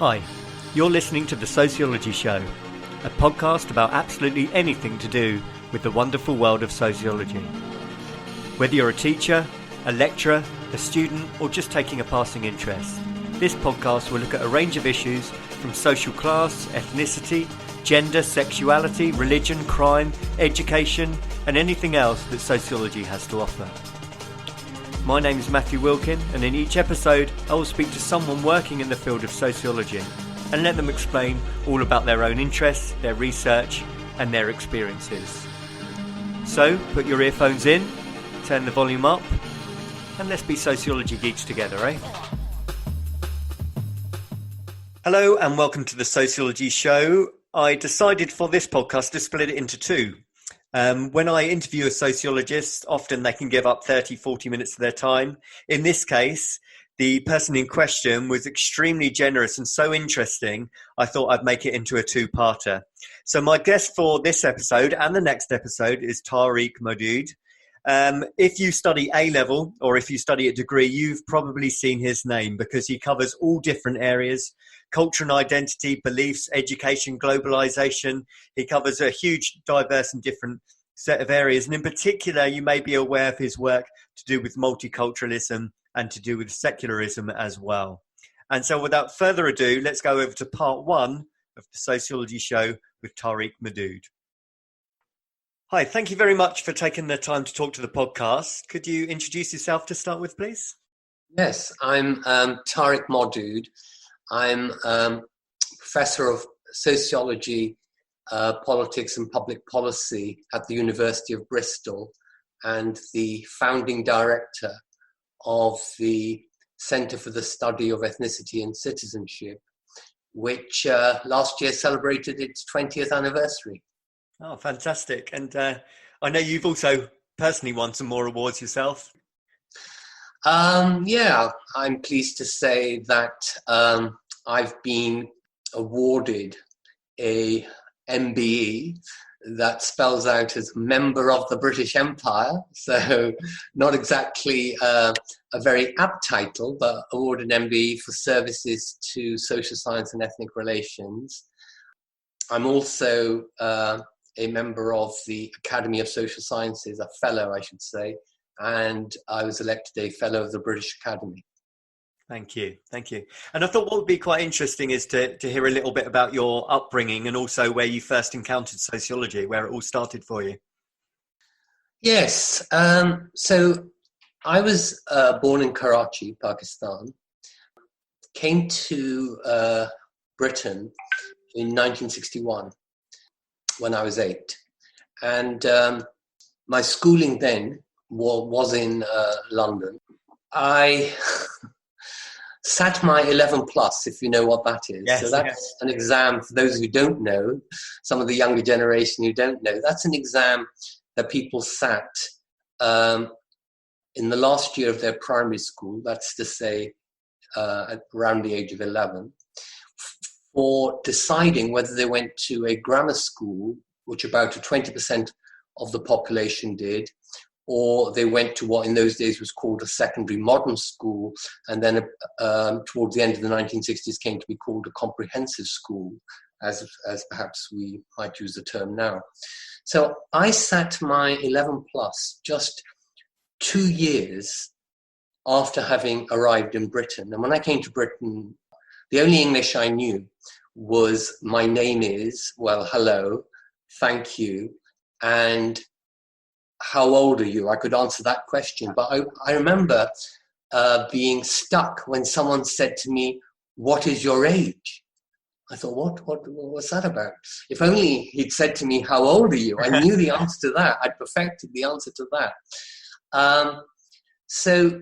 Hi, you're listening to The Sociology Show, a podcast about absolutely anything to do with the wonderful world of sociology. Whether you're a teacher, a lecturer, a student, or just taking a passing interest, this podcast will look at a range of issues from social class, ethnicity, gender, sexuality, religion, crime, education, and anything else that sociology has to offer. My name is Matthew Wilkin, and in each episode I will speak to someone working in the field of sociology and let them explain all about their own interests, their research and their experiences. So put your earphones in, turn the volume up, and let's be sociology geeks together, eh? Hello and welcome to the Sociology Show. I decided for this podcast to split it into two. When I interview a sociologist, often they can give up 30, 40 minutes of their time. In this case, the person in question was extremely generous and so interesting, I thought I'd make it into a two-parter. So my guest for this episode and the next episode is Tariq Modood. If you study A-level or if you study a degree, you've probably seen his name because he covers all different areas: culture and identity, beliefs, education, globalization. He covers a huge, diverse and different set of areas. And in particular, you may be aware of his work to do with multiculturalism and to do with secularism as well. And so without further ado, let's go over to part one of the Sociology Show with Tariq Modood. Hi, thank you very much for taking the time to talk to the podcast. Could you introduce yourself to start with, please? Yes, I'm Tariq Modood. I'm Professor of Sociology, Politics and Public Policy at the University of Bristol and the founding director of the Centre for the Study of Ethnicity and Citizenship, which last year celebrated its 20th anniversary. Oh, fantastic. And I know you've also personally won some more awards yourself. Yeah, I'm pleased to say that I've been awarded a MBE that spells out as Member of the British Empire. So not exactly a very apt title, but awarded MBE for services to social science and ethnic relations. I'm also a member of the Academy of Social Sciences, a fellow, I should say, and I was elected a fellow of the British Academy. Thank you. Thank you. And I thought what would be quite interesting is to hear a little bit about your upbringing and also where you first encountered sociology, where it all started for you. Yes. So I was born in Karachi, Pakistan, came to Britain in 1961 when I was 8. And my schooling then was in London. I sat my 11 plus, if you know what that is. Yes, so that's an exam, for those who don't know, some of the younger generation who don't know, that's an exam that people sat in the last year of their primary school, that's to say around the age of 11, for deciding whether they went to a grammar school, which about 20% of the population did, or they went to what in those days was called a secondary modern school, and then towards the end of the 1960s came to be called a comprehensive school, as perhaps we might use the term now. So I sat my 11 plus just 2 years after having arrived in Britain. And when I came to Britain, the only English I knew was my name is, well, hello, thank you, and how old are you? I could answer that question. But I remember being stuck when someone said to me, what is your age? I thought, what's that about? If only he'd said to me, how old are you? I knew the answer to that. I'd perfected the answer to that. So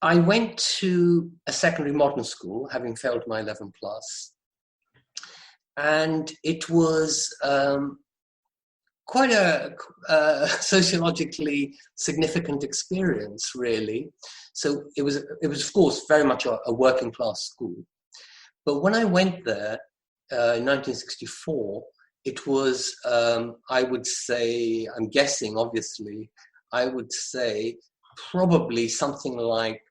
I went to a secondary modern school, having failed my 11 plus. And it was quite a sociologically significant experience, really. So it was of course very much a working class school. But when I went there in 1964, it was, I would say, I'm guessing, obviously, I would say probably something like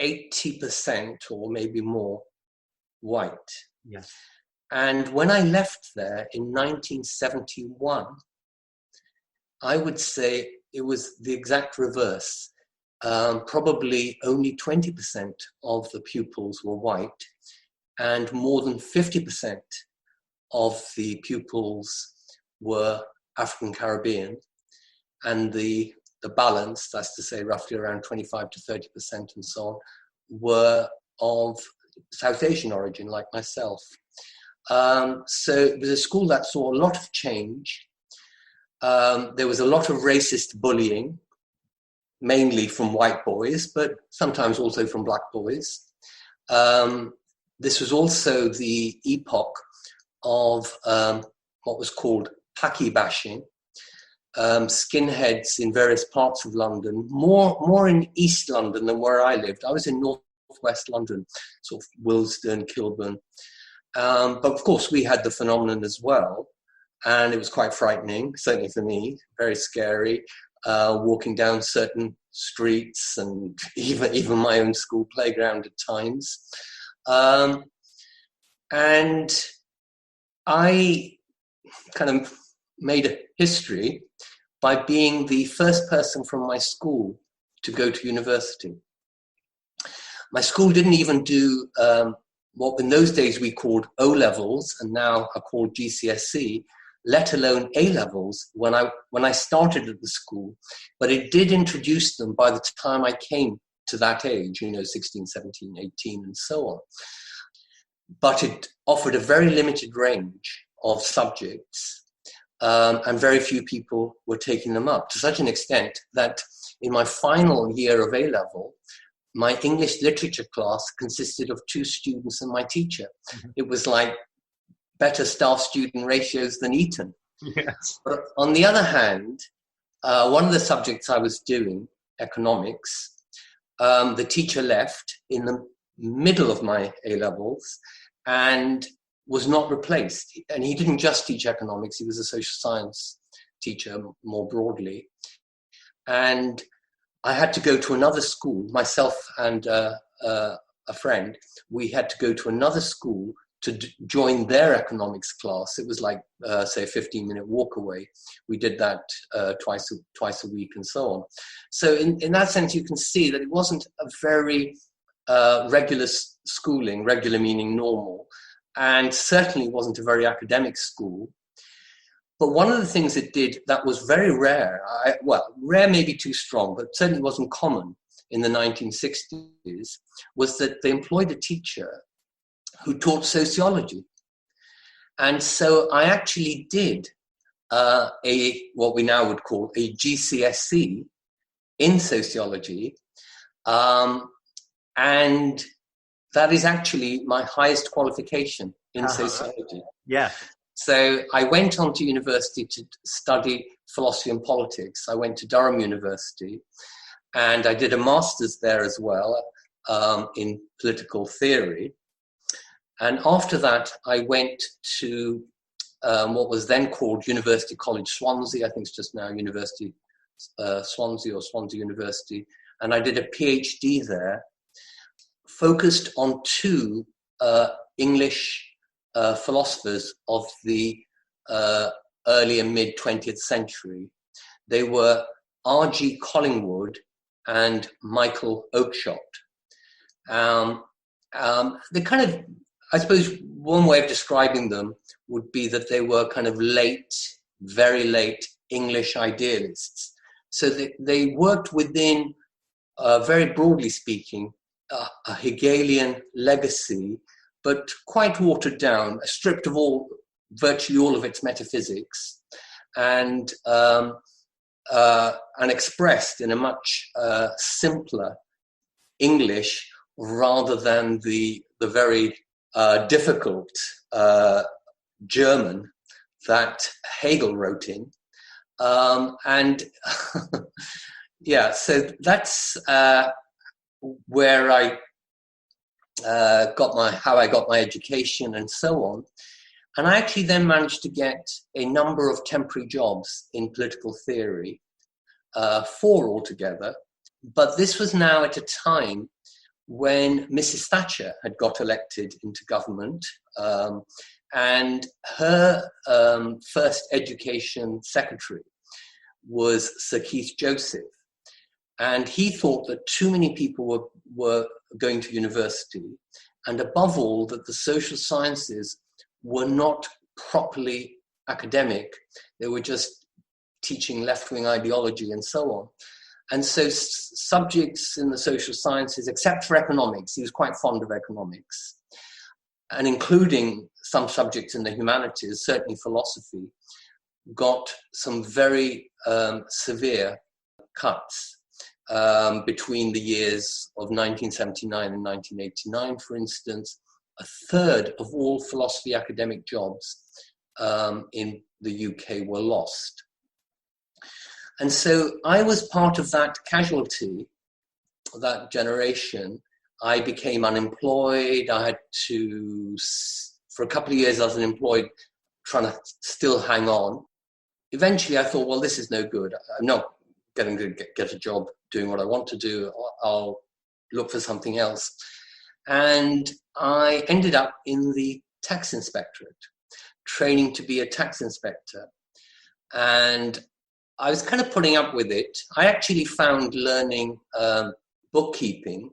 80% or maybe more white. Yes. And when I left there in 1971, I would say it was the exact reverse. Probably only 20% of the pupils were white, and more than 50% of the pupils were African Caribbean, and the balance, that's to say roughly around 25 to 30% and so on, were of South Asian origin, like myself. So it was a school that saw a lot of change. There was a lot of racist bullying, mainly from white boys, but sometimes also from black boys. This was also the epoch of what was called Paki bashing, skinheads in various parts of London, more in East London than where I lived. I was in northwest London, sort of Willesden, Kilburn. But of course, we had the phenomenon as well, and it was quite frightening, certainly for me, very scary, walking down certain streets and even my own school playground at times. And I kind of made a history by being the first person from my school to go to university. My school didn't even do what in those days we called O-levels and now are called GCSE, let alone A-levels when I started at the school. But it did introduce them by the time I came to that age, 16, 17, 18, and so on. But it offered a very limited range of subjects, and very few people were taking them up, to such an extent that in my final year of A-level, my English literature class consisted of 2 students and my teacher. Mm-hmm. It was like better staff-student ratios than Eton. Yes. But on the other hand, one of the subjects I was doing, economics, the teacher left in the middle of my A-levels and was not replaced. And he didn't just teach economics, he was a social science teacher more broadly. And I had to go to another school, myself and a friend, we had to go to another school to join their economics class. It was like, say, a 15-minute walk away. We did that twice a week and so on. So in that sense, you can see that it wasn't a very regular schooling, regular meaning normal, and certainly wasn't a very academic school. But one of the things it did that was very rare, rare may be too strong, but certainly wasn't common in the 1960s, was that they employed a teacher who taught sociology. And so I actually did what we now would call a GCSE in sociology. And that is actually my highest qualification in sociology. Yeah. So I went on to university to study philosophy and politics. I went to Durham University and I did a master's there as well in political theory. And after that, I went to what was then called University College Swansea. I think it's just now University Swansea or Swansea University. And I did a PhD there, focused on 2 English philosophers of the early and mid 20th century. They were R.G. Collingwood and Michael Oakeshott. They kind of, I suppose one way of describing them would be that they were kind of late, very late English idealists. So they worked within, very broadly speaking, a Hegelian legacy, but quite watered down, stripped of virtually all of its metaphysics, and expressed in a much simpler English rather than the very difficult German that Hegel wrote in. And yeah, so that's where I how I got my education and so on. And I actually then managed to get a number of temporary jobs in political theory, 4 altogether. But this was now at a time when Mrs. Thatcher had got elected into government, and her first education secretary was Sir Keith Joseph. And he thought that too many people were going to university, and above all, that the social sciences were not properly academic. They were just teaching left-wing ideology and so on. And so subjects in the social sciences, except for economics, he was quite fond of economics, and including some subjects in the humanities, certainly philosophy, got some very severe cuts. Between the years of 1979 and 1989, for instance, a third of all philosophy academic jobs in the UK were lost. And so I was part of that casualty, that generation. I became unemployed. I had to, for a couple of years, I was unemployed, trying to still hang on. Eventually, I thought, well, this is no good. I'm not going to get a job doing what I want to do. I'll look for something else. And I ended up in the tax inspectorate, training to be a tax inspector. And I was kind of putting up with it. I actually found learning bookkeeping,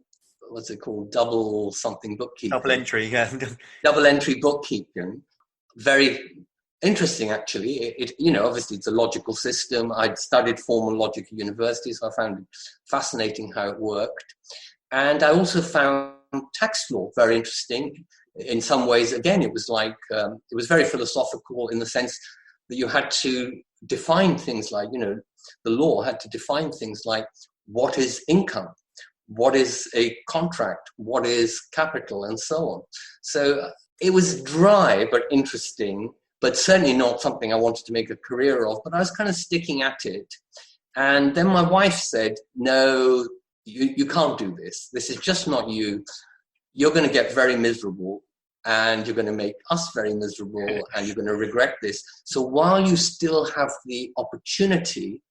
what's it called? Double something bookkeeping. Double entry, yeah. Double entry bookkeeping. Very interesting, actually. It obviously it's a logical system. I'd studied formal logic at university, so I found it fascinating how it worked. And I also found tax law very interesting. In some ways, again, it was like, it was very philosophical in the sense that you had to define things like, the law had to define things like what is income, what is a contract, what is capital, and so on. So it was dry but interesting, but certainly not something I wanted to make a career of, but I was kind of sticking at it. And then my wife said, no, you can't do this. This is just not you. You're going to get very miserable, and you're going to make us very miserable, and you're going to regret this. So while you still have the opportunity,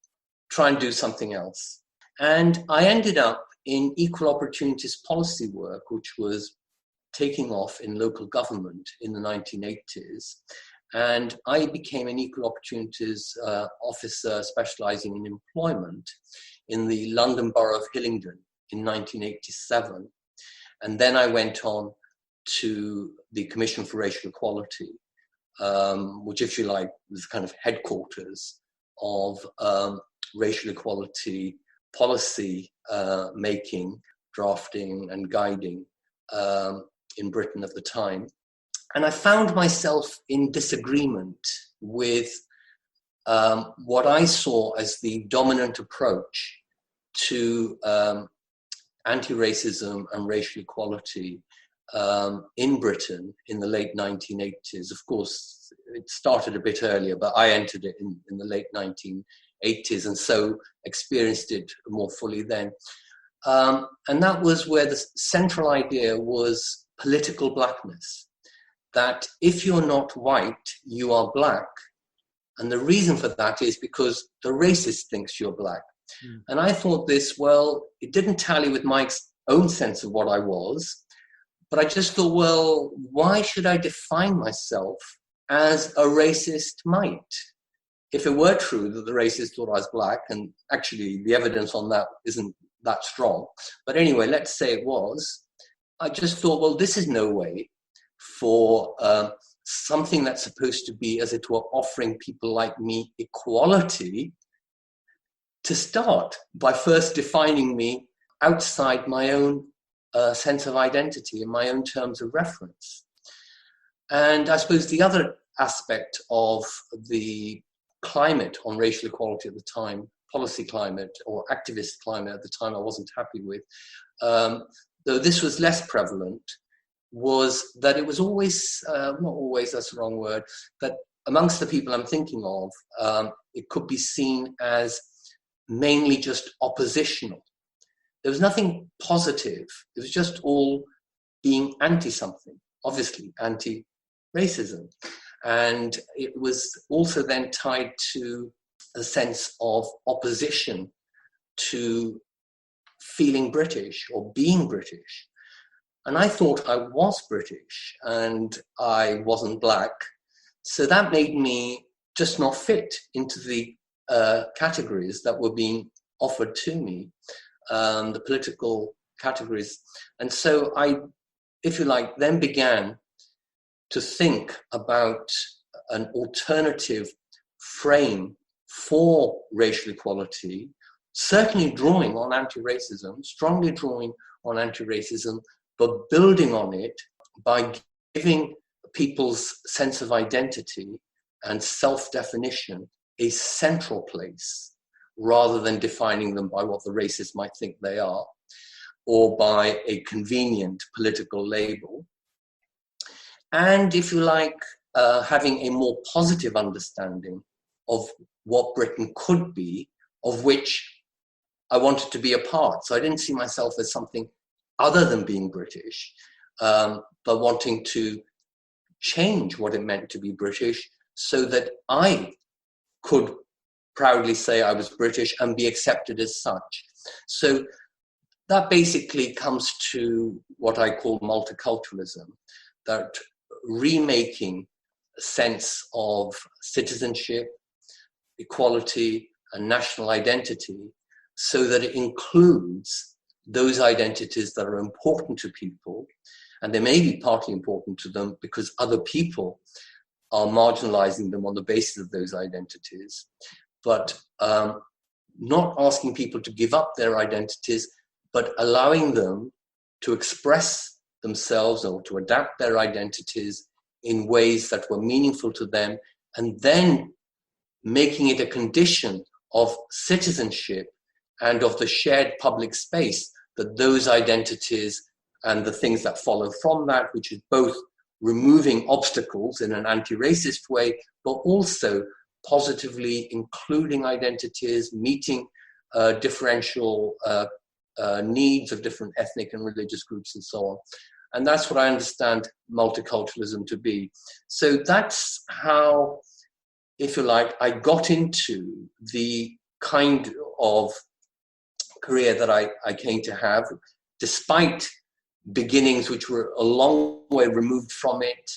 try and do something else. And I ended up in equal opportunities policy work, which was taking off in local government in the 1980s. And I became an equal opportunities officer specializing in employment in the London Borough of Hillingdon in 1987. And then I went on to the Commission for Racial Equality, which, if you like, was kind of headquarters of racial equality policy making, drafting and guiding in Britain at the time. And I found myself in disagreement with what I saw as the dominant approach to anti-racism and racial equality in Britain in the late 1980s. Of course, it started a bit earlier, but I entered it in the late 1980s and so experienced it more fully then. And that was where the central idea was political blackness, that if you're not white, you are black. And the reason for that is because the racist thinks you're black. And I thought this, well, it didn't tally with my own sense of what I was, but I just thought, well, why should I define myself as a racist might? If it were true that the racist thought I was black, and actually the evidence on that isn't that strong, but anyway, let's say it was, I just thought, well, this is no way for something that's supposed to be, as it were, offering people like me equality to start by first defining me outside my own sense of identity and my own terms of reference. And I suppose the other aspect of the climate on racial equality at the time, policy climate or activist climate at the time I wasn't happy with, though this was less prevalent, was that it was always, not always, that's the wrong word, that amongst the people I'm thinking of, it could be seen as mainly just oppositional. There was nothing positive. It was just all being anti-something, obviously anti-racism. And it was also then tied to a sense of opposition to feeling British or being British. And I thought I was British and I wasn't black. So that made me just not fit into the categories that were being offered to me, the political categories. And so I, if you like, then began to think about an alternative frame for racial equality, certainly drawing on anti-racism, strongly drawing on anti-racism, but building on it by giving people's sense of identity and self-definition a central place, rather than defining them by what the racists might think they are, or by a convenient political label. And if you like, having a more positive understanding of what Britain could be, of which I wanted to be a part. So I didn't see myself as something other than being British, but wanting to change what it meant to be British so that I could proudly say I was British and be accepted as such. So that basically comes to what I call multiculturalism, that remaking a sense of citizenship, equality, and national identity so that it includes those identities that are important to people, and they may be partly important to them because other people are marginalizing them on the basis of those identities, but not asking people to give up their identities, but allowing them to express themselves or to adapt their identities in ways that were meaningful to them, and then making it a condition of citizenship and of the shared public space that those identities and the things that follow from that, which is both removing obstacles in an anti-racist way, but also positively including identities, meeting differential needs of different ethnic and religious groups and so on. And that's what I understand multiculturalism to be. So that's how, if you like, I got into the kind of career that I came to have, despite beginnings which were a long way removed from it,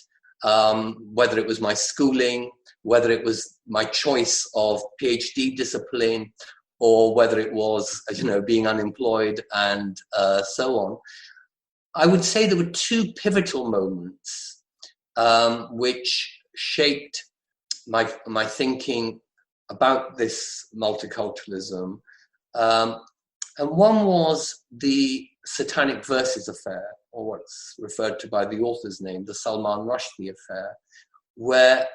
whether it was my schooling, whether it was my choice of PhD discipline, or whether it was, being unemployed and so on. I would say there were two pivotal moments which shaped my thinking about this multiculturalism. And one was the Satanic Verses affair, or what's referred to by the author's name, the Salman Rushdie affair, where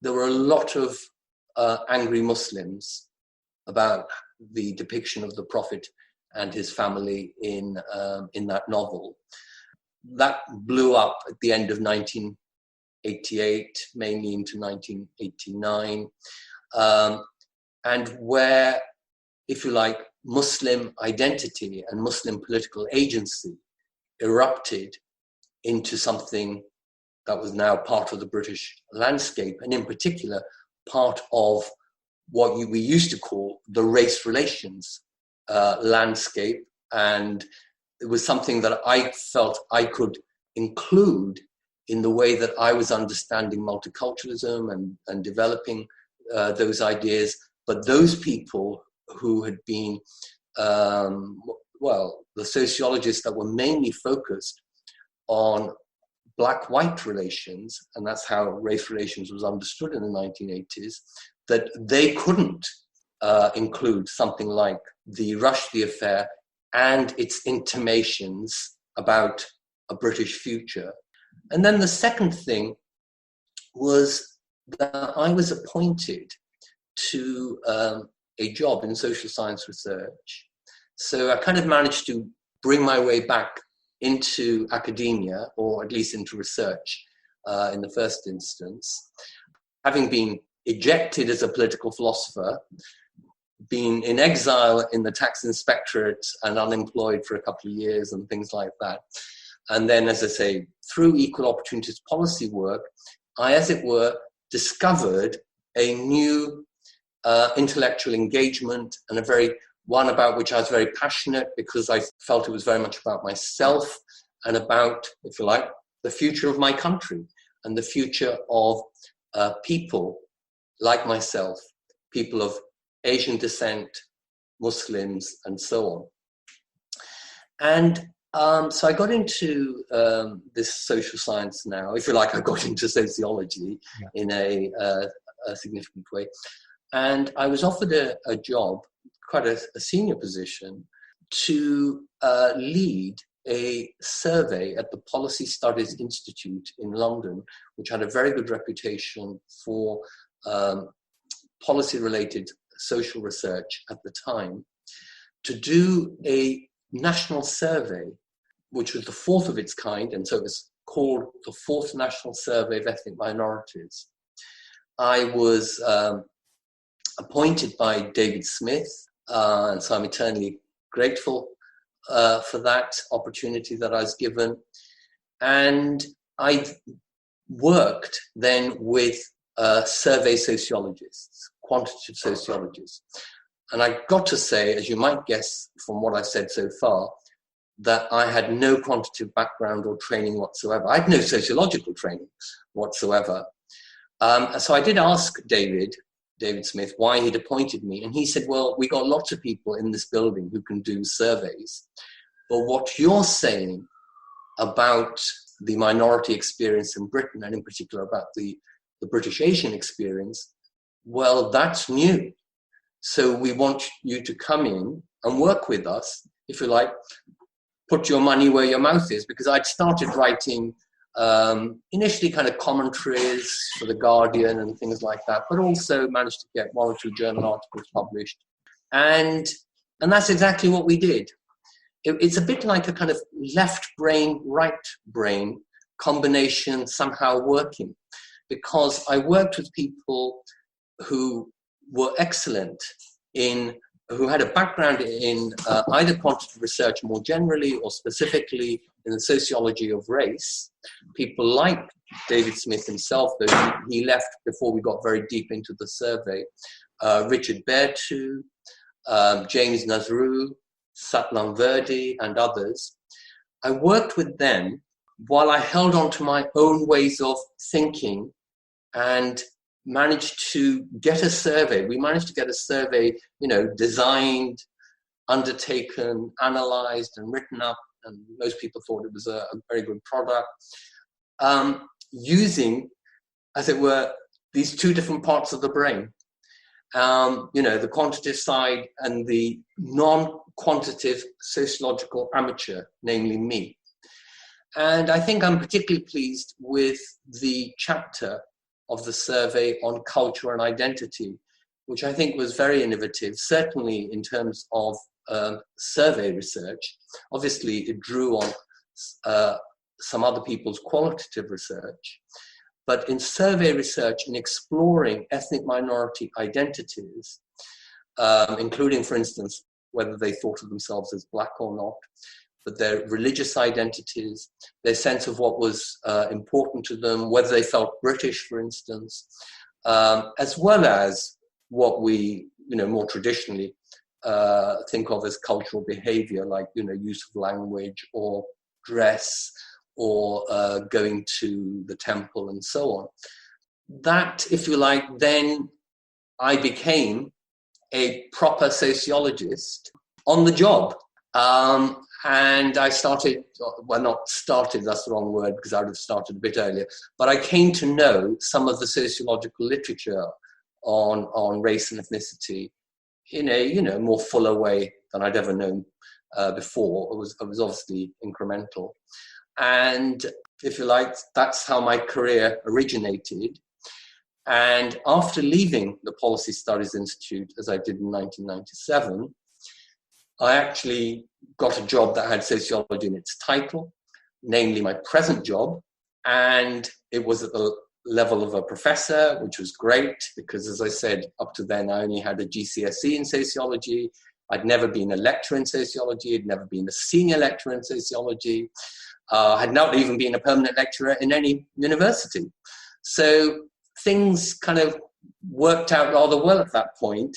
there were a lot of angry Muslims about the depiction of the Prophet and his family in that novel. That blew up at the end of 1988, mainly into 1989, and where, if you like, Muslim identity and Muslim political agency erupted into something that was now part of the British landscape, and in particular, part of what we used to call the race relations landscape. And it was something that I felt I could include in the way that I was understanding multiculturalism and developing those ideas. But those people who had been, the sociologists that were mainly focused on black-white relations, and that's how race relations was understood in the 1980s, that they couldn't include something like the Rushdie affair and its intimations about a British future. And then the second thing was that I was appointed to a job in social science research. So I kind of managed to bring my way back into academia, or at least into research in the first instance. Having been ejected as a political philosopher, been in exile in the tax inspectorate and unemployed for a couple of years and things like that. And then, as I say, through equal opportunities policy work, I, as it were, discovered a new intellectual engagement, and one about which I was very passionate because I felt it was very much about myself and about, if you like, the future of my country and the future of people like myself, people of Asian descent, Muslims, and so on. And so I got into this social science now. If you like, I got into sociology in a significant way. And I was offered a job, quite a senior position, to lead a survey at the Policy Studies Institute in London, which had a very good reputation for policy-related social research at the time, to do a national survey, which was the fourth of its kind, and so it was called the Fourth National Survey of Ethnic Minorities. I was appointed by David Smith, and so I'm eternally grateful for that opportunity that I was given. And I worked then with survey sociologists, quantitative sociologists. And I got to say, as you might guess from what I've said so far, that I had no quantitative background or training whatsoever. I had no sociological training whatsoever. So I did ask David Smith why he'd appointed me. And he said, well, we got lots of people in this building who can do surveys. But what you're saying about the minority experience in Britain, and in particular about the British Asian experience, well, that's new. So we want you to come in and work with us, if you like, put your money where your mouth is, because I'd started writing initially kind of commentaries for The Guardian and things like that, but also managed to get one or two journal articles published. And that's exactly what we did. It's a bit like a kind of left brain, right brain combination somehow working, because I worked with people who were excellent who had a background in either quantitative research more generally or specifically in the sociology of race. People like David Smith himself, though he left before we got very deep into the survey, Richard Bertu, James Nazrou, Satnam Verdi, and others. I worked with them while I held on to my own ways of thinking and managed to get a survey. We managed to get a survey, designed, undertaken, analyzed, and written up, and most people thought it was a very good product, using, as it were, these two different parts of the brain. The quantitative side and the non-quantitative sociological amateur, namely me. And I think I'm particularly pleased with the chapter of the survey on culture and identity, which I think was very innovative, certainly in terms of survey research. Obviously, it drew on some other people's qualitative research, but in survey research, in exploring ethnic minority identities, including, for instance, whether they thought of themselves as black or not, but their religious identities, their sense of what was important to them, whether they felt British, for instance, as well as what we, more traditionally think of as cultural behavior, like, use of language or dress or going to the temple and so on. That, if you like, then I became a proper sociologist on the job. And I started, well, not started, that's the wrong word, because I would have started a bit earlier, but I came to know some of the sociological literature on race and ethnicity in a, more fuller way than I'd ever known before. It was obviously incremental. And if you like, that's how my career originated. And after leaving the Policy Studies Institute, as I did in 1997, I actually got a job that had sociology in its title, namely my present job. And it was at the level of a professor, which was great because, as I said, up to then I only had a GCSE in sociology. I'd never been a lecturer in sociology. I'd never been a senior lecturer in sociology. Had not even been a permanent lecturer in any university. So things kind of worked out rather well at that point.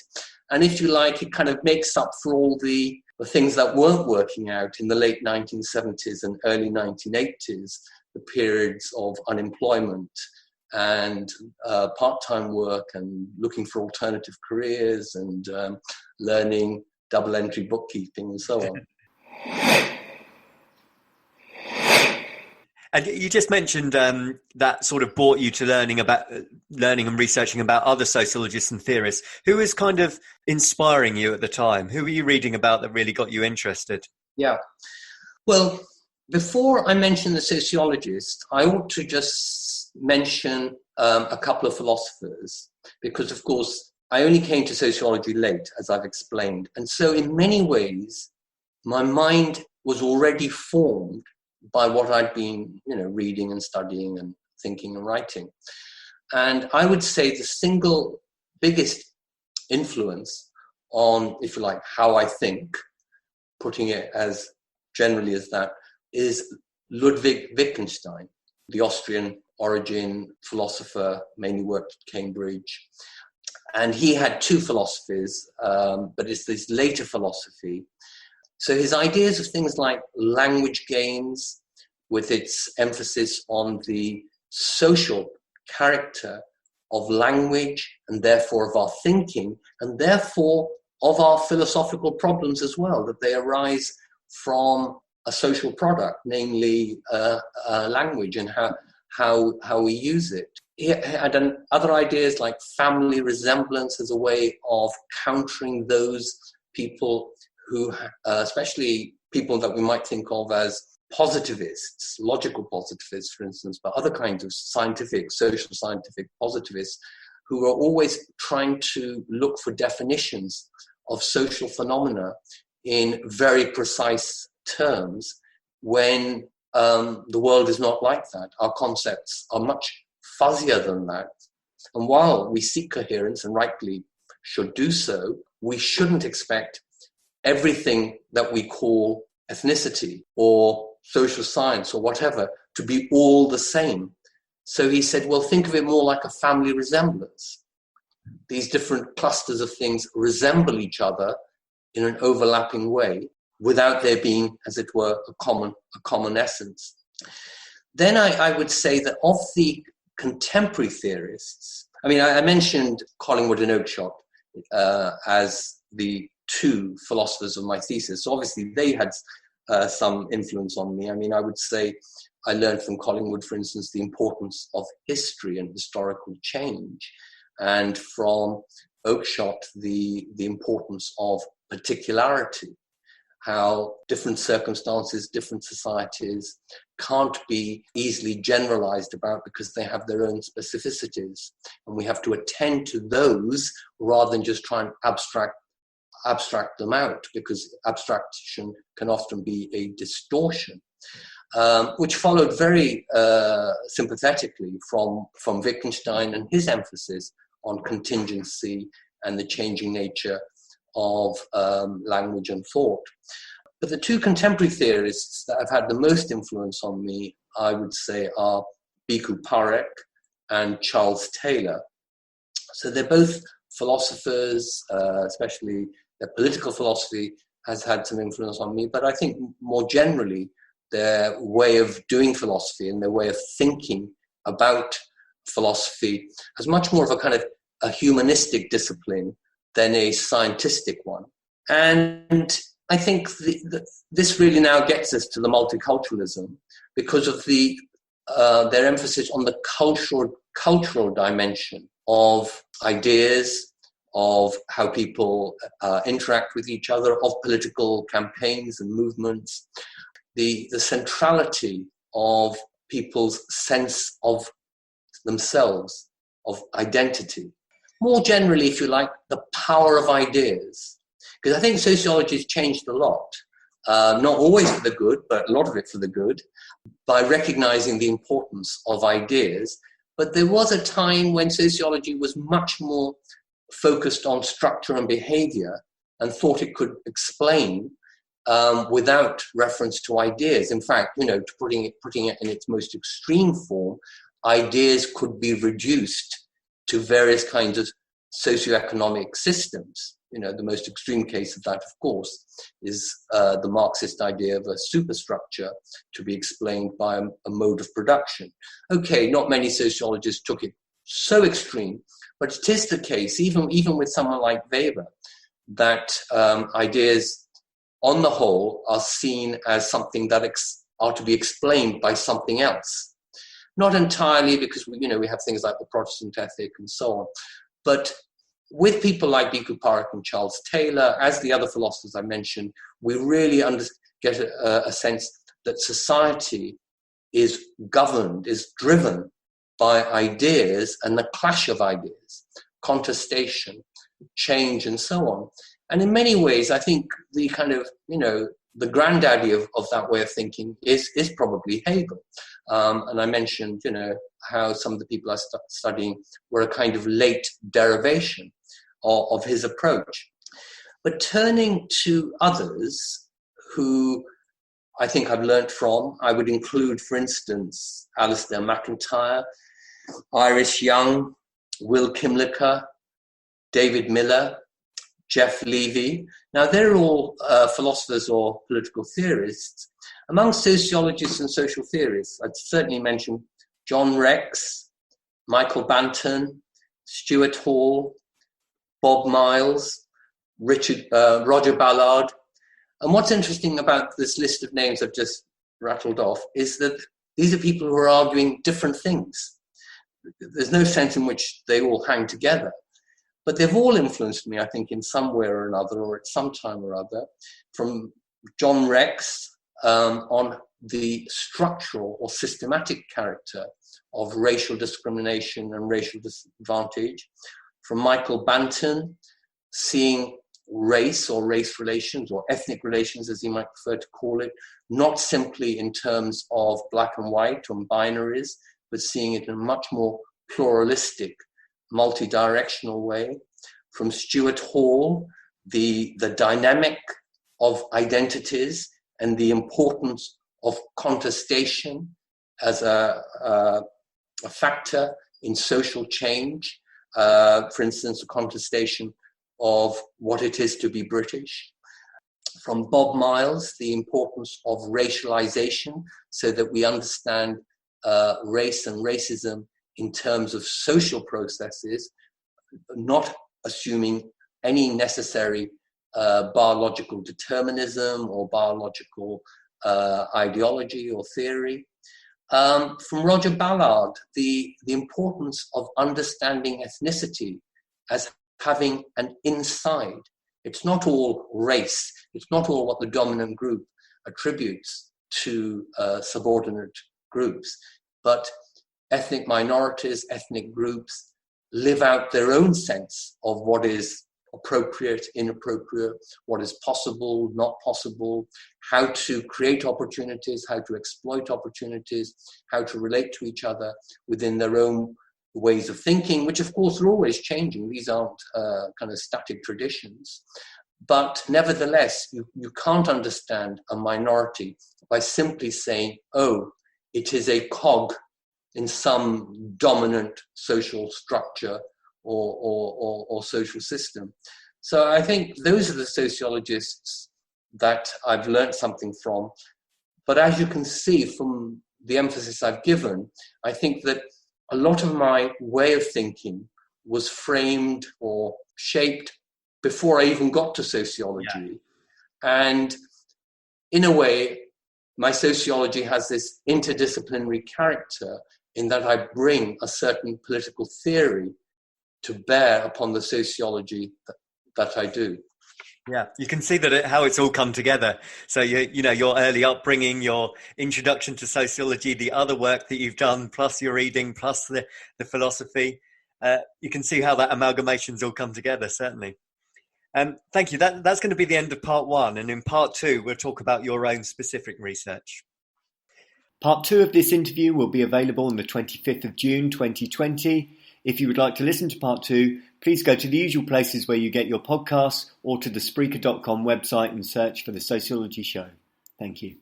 And if you like, it kind of makes up for all the the things that weren't working out in the late 1970s and early 1980s, the periods of unemployment and part-time work and looking for alternative careers and learning double-entry bookkeeping and so on. And you just mentioned that sort of brought you to learning and researching about other sociologists and theorists. Who was kind of inspiring you at the time? Who were you reading about that really got you interested? Yeah. Well, before I mention the sociologists, I ought to just mention a couple of philosophers, because, of course, I only came to sociology late, as I've explained. And so in many ways, my mind was already formed by what I'd been, reading and studying and thinking and writing. And I would say the single biggest influence on, if you like, how I think, putting it as generally as that, is Ludwig Wittgenstein, the Austrian origin philosopher, mainly worked at Cambridge. And he had two philosophies, but it's this later philosophy. So his ideas of things like language games, with its emphasis on the social character of language and therefore of our thinking and therefore of our philosophical problems as well, that they arise from a social product, namely language and how we use it. He had other ideas like family resemblance as a way of countering those people who, especially people that we might think of as positivists, logical positivists, for instance, but other kinds of social scientific positivists who are always trying to look for definitions of social phenomena in very precise terms when the world is not like that. Our concepts are much fuzzier than that. And while we seek coherence, and rightly should do so, we shouldn't expect everything that we call ethnicity or social science or whatever to be all the same. So he said, well, think of it more like a family resemblance. These different clusters of things resemble each other in an overlapping way without there being, as it were, a common essence. Then I would say that of the contemporary theorists, I mentioned Collingwood and Oakeshott as the two philosophers of my thesis. So obviously they had some influence on me. I would say I learned from Collingwood, for instance, the importance of history and historical change, and from Oakeshott, the importance of particularity, how different circumstances, different societies can't be easily generalized about because they have their own specificities. And we have to attend to those rather than just try and abstract them out, because abstraction can often be a distortion, which followed very sympathetically from Wittgenstein and his emphasis on contingency and the changing nature of language and thought. But the two contemporary theorists that have had the most influence on me, I would say, are Bhikkhu Parekh and Charles Taylor. So they're both philosophers, especially their political philosophy has had some influence on me, but I think more generally their way of doing philosophy and their way of thinking about philosophy has much more of a kind of a humanistic discipline than a scientistic one. And I think this really now gets us to the multiculturalism because of their emphasis on the cultural dimension of ideas, of how people interact with each other, of political campaigns and movements, the centrality of people's sense of themselves, of identity. More generally, if you like, the power of ideas. Because I think sociology has changed a lot, not always for the good, but a lot of it for the good, by recognizing the importance of ideas. But there was a time when sociology was much more focused on structure and behavior and thought it could explain without reference to ideas. In fact, putting it in its most extreme form, ideas could be reduced to various kinds of socioeconomic systems. The most extreme case of that, of course, is the Marxist idea of a superstructure to be explained by a mode of production. Okay, not many sociologists took it so extreme, but it is the case, even with someone like Weber, that ideas on the whole are seen as something that are to be explained by something else. Not entirely, because we have things like the Protestant ethic and so on, but with people like Bhikkhu Parekh and Charles Taylor, as the other philosophers I mentioned, we really get a sense that society is governed, is driven by ideas and the clash of ideas, contestation, change, and so on. And in many ways, I think the kind of, the granddaddy of that way of thinking is probably Hegel. And I mentioned, how some of the people I studying were a kind of late derivation of his approach. But turning to others who I think I've learnt from, I would include, for instance, Alistair MacIntyre, Iris Young, Will Kimlicka, David Miller, Jeff Levy. Now, they're all philosophers or political theorists. Among sociologists and social theorists, I'd certainly mention John Rex, Michael Banton, Stuart Hall, Bob Miles, Roger Ballard. And what's interesting about this list of names I've just rattled off is that these are people who are arguing different things. There's no sense in which they all hang together. But they've all influenced me, I think, in some way or another, or at some time or other, from John Rex on the structural or systematic character of racial discrimination and racial disadvantage, from Michael Banton, seeing race or race relations or ethnic relations, as he might prefer to call it, not simply in terms of black and white or binaries, but seeing it in a much more pluralistic, multi-directional way. From Stuart Hall, the dynamic of identities and the importance of contestation as a factor in social change. For instance, a contestation of what it is to be British. From Bob Miles, the importance of racialization so that we understand race and racism in terms of social processes, not assuming any necessary biological determinism or biological ideology or theory. From Roger Ballard, the importance of understanding ethnicity as having an inside. It's not all race. It's not all what the dominant group attributes to subordinate groups, but ethnic minorities, ethnic groups live out their own sense of what is appropriate, inappropriate, what is possible, not possible, how to create opportunities, how to exploit opportunities, how to relate to each other within their own ways of thinking, which of course are always changing. These aren't kind of static traditions. But nevertheless, you can't understand a minority by simply saying, oh, it is a cog in some dominant social structure or social system. So I think those are the sociologists that I've learned something from. But as you can see from the emphasis I've given, I think that a lot of my way of thinking was framed or shaped before I even got to sociology. Yeah. And in a way, my sociology has this interdisciplinary character in that I bring a certain political theory to bear upon the sociology that I do. Yeah, you can see that how it's all come together. So your early upbringing, your introduction to sociology, the other work that you've done, plus your reading, plus the philosophy. You can see how that amalgamation's all come together, certainly. Thank you. That's going to be the end of part one. And in part two, we'll talk about your own specific research. Part two of this interview will be available on the 25th of June 2020. If you would like to listen to part two, please go to the usual places where you get your podcasts or to the Spreaker.com website and search for The Sociology Show. Thank you.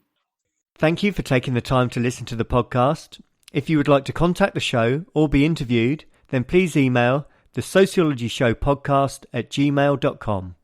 Thank you for taking the time to listen to the podcast. If you would like to contact the show or be interviewed, then please email thesociologyshowpodcast@gmail.com.